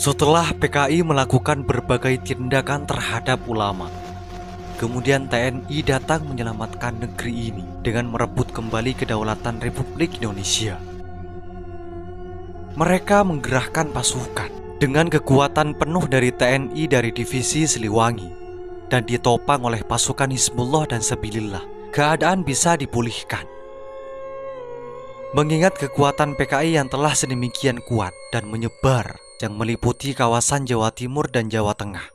Setelah PKI melakukan berbagai tindakan terhadap ulama, kemudian TNI datang menyelamatkan negeri ini dengan merebut kembali kedaulatan Republik Indonesia. Mereka menggerahkan pasukan dengan kekuatan penuh dari TNI dari Divisi Siliwangi dan ditopang oleh pasukan Hizbullah dan Sabilillah. Keadaan bisa dipulihkan. Mengingat kekuatan PKI yang telah sedemikian kuat dan menyebar yang meliputi kawasan Jawa Timur dan Jawa Tengah,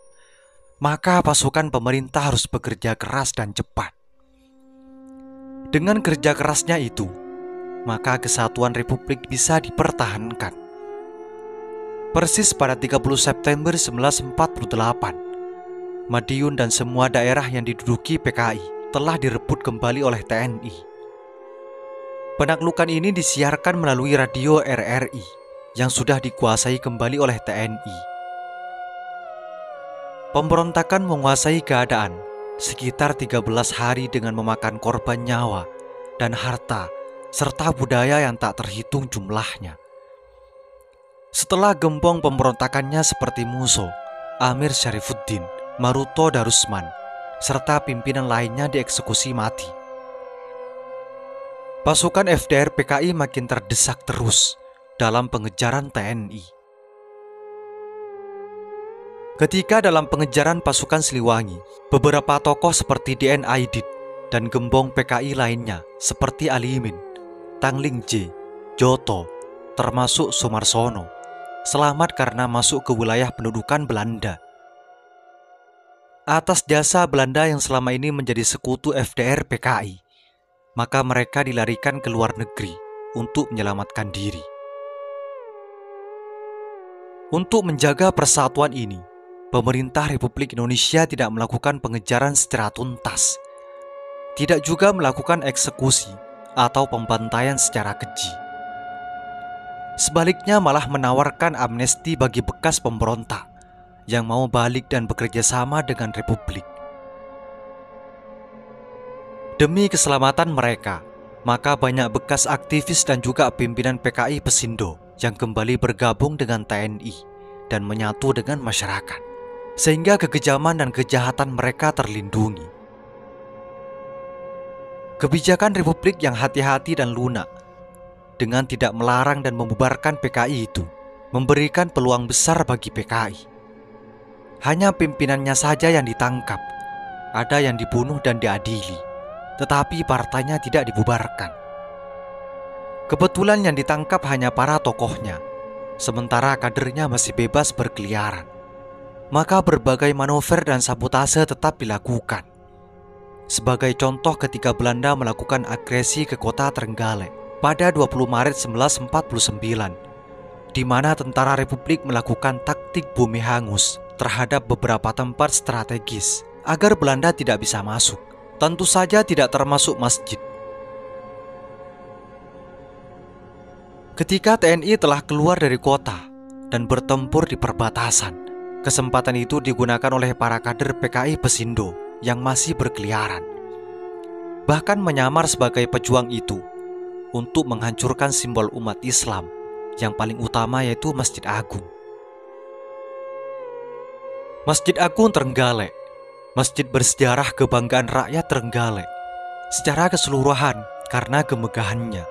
maka pasukan pemerintah harus bekerja keras dan cepat. Dengan kerja kerasnya itu, maka kesatuan Republik bisa dipertahankan. Persis pada 30 September 1948, Madiun dan semua daerah yang diduduki PKI telah direbut kembali oleh TNI. Penaklukan ini disiarkan melalui radio RRI yang sudah dikuasai kembali oleh TNI. Pemberontakan menguasai keadaan sekitar 13 hari dengan memakan korban nyawa dan harta serta budaya yang tak terhitung jumlahnya. Setelah gembong pemberontakannya seperti Muso, Amir Syarifuddin, Maruto Darusman, serta pimpinan lainnya dieksekusi mati, pasukan FDR PKI makin terdesak terus dalam pengejaran TNI. Ketika dalam pengejaran pasukan Siliwangi, beberapa tokoh seperti DN Aidit dan gembong PKI lainnya seperti Alimin, Tangling J, Joto, termasuk Sumarsono, selamat karena masuk ke wilayah pendudukan Belanda. Atas jasa Belanda yang selama ini menjadi sekutu FDR PKI, maka mereka dilarikan ke luar negeri untuk menyelamatkan diri. Untuk menjaga persatuan ini, pemerintah Republik Indonesia tidak melakukan pengejaran secara tuntas, tidak juga melakukan eksekusi atau pembantaian secara keji. Sebaliknya malah menawarkan amnesti bagi bekas pemberontak yang mau balik dan bekerja sama dengan Republik. Demi keselamatan mereka, maka banyak bekas aktivis dan juga pimpinan PKI Pesindo yang kembali bergabung dengan TNI dan menyatu dengan masyarakat, sehingga kekejaman dan kejahatan mereka terlindungi. Kebijakan Republik yang hati-hati dan lunak dengan tidak melarang dan membubarkan PKI itu memberikan peluang besar bagi PKI. Hanya pimpinannya saja yang ditangkap, ada yang dibunuh dan diadili, tetapi partainya tidak dibubarkan. Kebetulan yang ditangkap hanya para tokohnya, sementara kadernya masih bebas berkeliaran. Maka berbagai manuver dan sabotase tetap dilakukan. Sebagai contoh ketika Belanda melakukan agresi ke kota Trenggalek pada 20 Maret 1949, di mana tentara Republik melakukan taktik bumi hangus terhadap beberapa tempat strategis agar Belanda tidak bisa masuk. Tentu saja tidak termasuk masjid. Ketika TNI telah keluar dari kota dan bertempur di perbatasan, kesempatan itu digunakan oleh para kader PKI Pesindo yang masih berkeliaran, bahkan menyamar sebagai pejuang itu untuk menghancurkan simbol umat Islam yang paling utama, yaitu Masjid Agung. Masjid Agung Trenggalek, masjid bersejarah kebanggaan rakyat Trenggalek secara keseluruhan karena kemegahannya,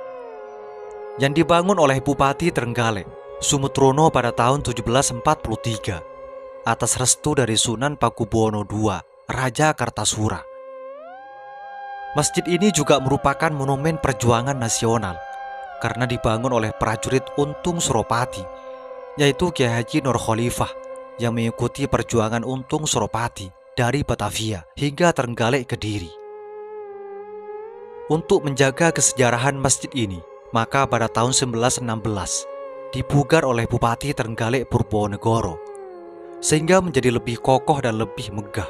yang dibangun oleh Bupati Trenggalek Sumetrono pada tahun 1743 atas restu dari Sunan Pakubuwono II, Raja Kartasura. Masjid ini juga merupakan monumen perjuangan nasional karena dibangun oleh prajurit Untung Suropati, yaitu Kiai Haji Nur Khalifah, yang mengikuti perjuangan Untung Suropati dari Batavia hingga Trenggalek Kediri. Untuk menjaga kesejarahan masjid ini, maka pada tahun 1916 dipugar oleh Bupati Trenggalek Purwonegoro, sehingga menjadi lebih kokoh dan lebih megah.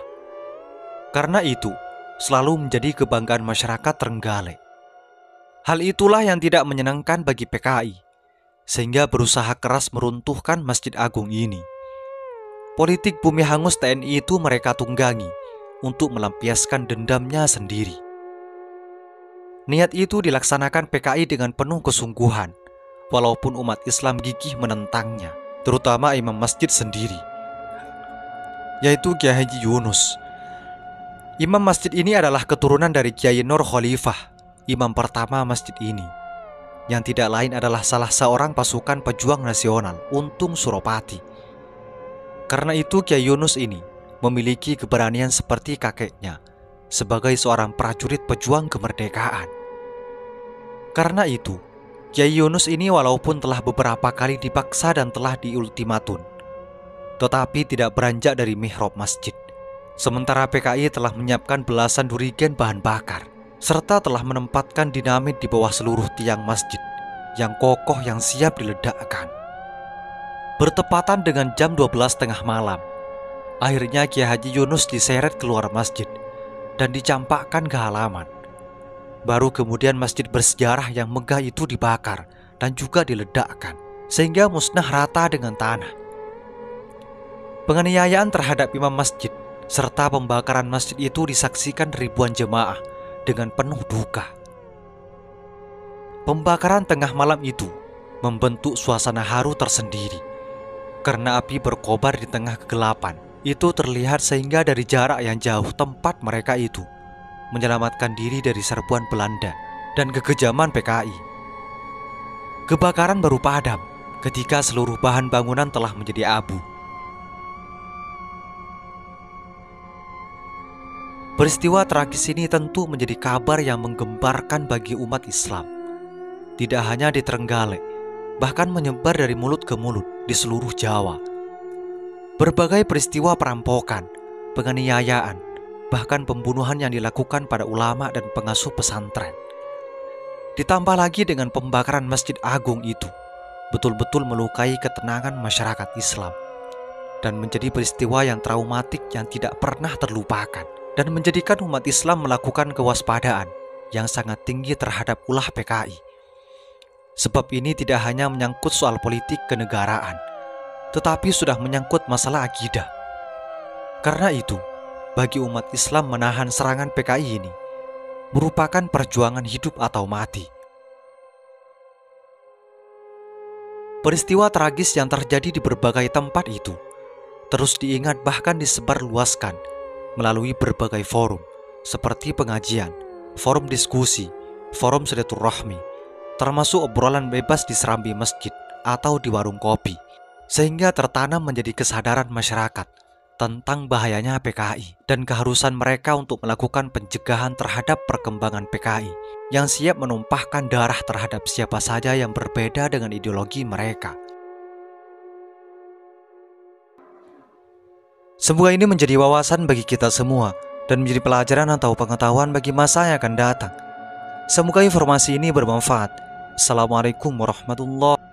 Karena itu, selalu menjadi kebanggaan masyarakat Trenggalek. Hal itulah yang tidak menyenangkan bagi PKI, sehingga berusaha keras meruntuhkan Masjid Agung ini. Politik bumi hangus TNI itu mereka tunggangi untuk melampiaskan dendamnya sendiri. Niat itu dilaksanakan PKI dengan penuh kesungguhan, walaupun umat Islam gigih menentangnya terutama imam masjid sendiri, yaitu Kiai Haji Yunus. Imam masjid ini adalah keturunan dari Kiai Nur Khalifah, imam pertama masjid ini, yang tidak lain adalah salah seorang pasukan pejuang nasional Untung Suropati. Karena itu Kiai Yunus ini memiliki keberanian seperti kakeknya sebagai seorang prajurit pejuang kemerdekaan. Karena itu, Kiai Yunus ini walaupun telah beberapa kali dipaksa dan telah diultimatum, tetapi tidak beranjak dari mihrab masjid. Sementara PKI telah menyiapkan belasan jerigen bahan bakar, serta telah menempatkan dinamit di bawah seluruh tiang masjid yang kokoh yang siap diledakkan. Bertepatan dengan jam 12 tengah malam, akhirnya Kiai Haji Yunus diseret keluar masjid dan dicampakkan ke halaman. Baru kemudian masjid bersejarah yang megah itu dibakar dan juga diledakkan, sehingga musnah rata dengan tanah. Penganiayaan terhadap imam masjid serta pembakaran masjid itu disaksikan ribuan jemaah dengan penuh duka. Pembakaran tengah malam itu membentuk suasana haru tersendiri, karena api berkobar di tengah kegelapan. Itu terlihat sehingga dari jarak yang jauh tempat mereka itu menyelamatkan diri dari serbuan Belanda dan kekejaman PKI. Kebakaran baru padam ketika seluruh bahan bangunan telah menjadi abu. Peristiwa tragis ini tentu menjadi kabar yang menggemparkan bagi umat Islam, tidak hanya di Trenggalek, bahkan menyebar dari mulut ke mulut di seluruh Jawa. Berbagai peristiwa perampokan, penganiayaan, bahkan pembunuhan yang dilakukan pada ulama dan pengasuh pesantren, ditambah lagi dengan pembakaran Masjid Agung itu, betul-betul melukai ketenangan masyarakat Islam dan menjadi peristiwa yang traumatik yang tidak pernah terlupakan, dan menjadikan umat Islam melakukan kewaspadaan yang sangat tinggi terhadap ulah PKI. Sebab ini tidak hanya menyangkut soal politik kenegaraan, tetapi sudah menyangkut masalah akidah. Karena itu, bagi umat Islam menahan serangan PKI ini merupakan perjuangan hidup atau mati. Peristiwa tragis yang terjadi di berbagai tempat itu terus diingat bahkan disebarluaskan melalui berbagai forum seperti pengajian, forum diskusi, forum silaturahmi, termasuk obrolan bebas di serambi masjid atau di warung kopi, sehingga tertanam menjadi kesadaran masyarakat tentang bahayanya PKI dan keharusan mereka untuk melakukan pencegahan terhadap perkembangan PKI yang siap menumpahkan darah terhadap siapa saja yang berbeda dengan ideologi mereka. Semoga ini menjadi wawasan bagi kita semua dan menjadi pelajaran atau pengetahuan bagi masa yang akan datang. Semoga informasi ini bermanfaat. Assalamualaikum warahmatullahi wabarakatuh.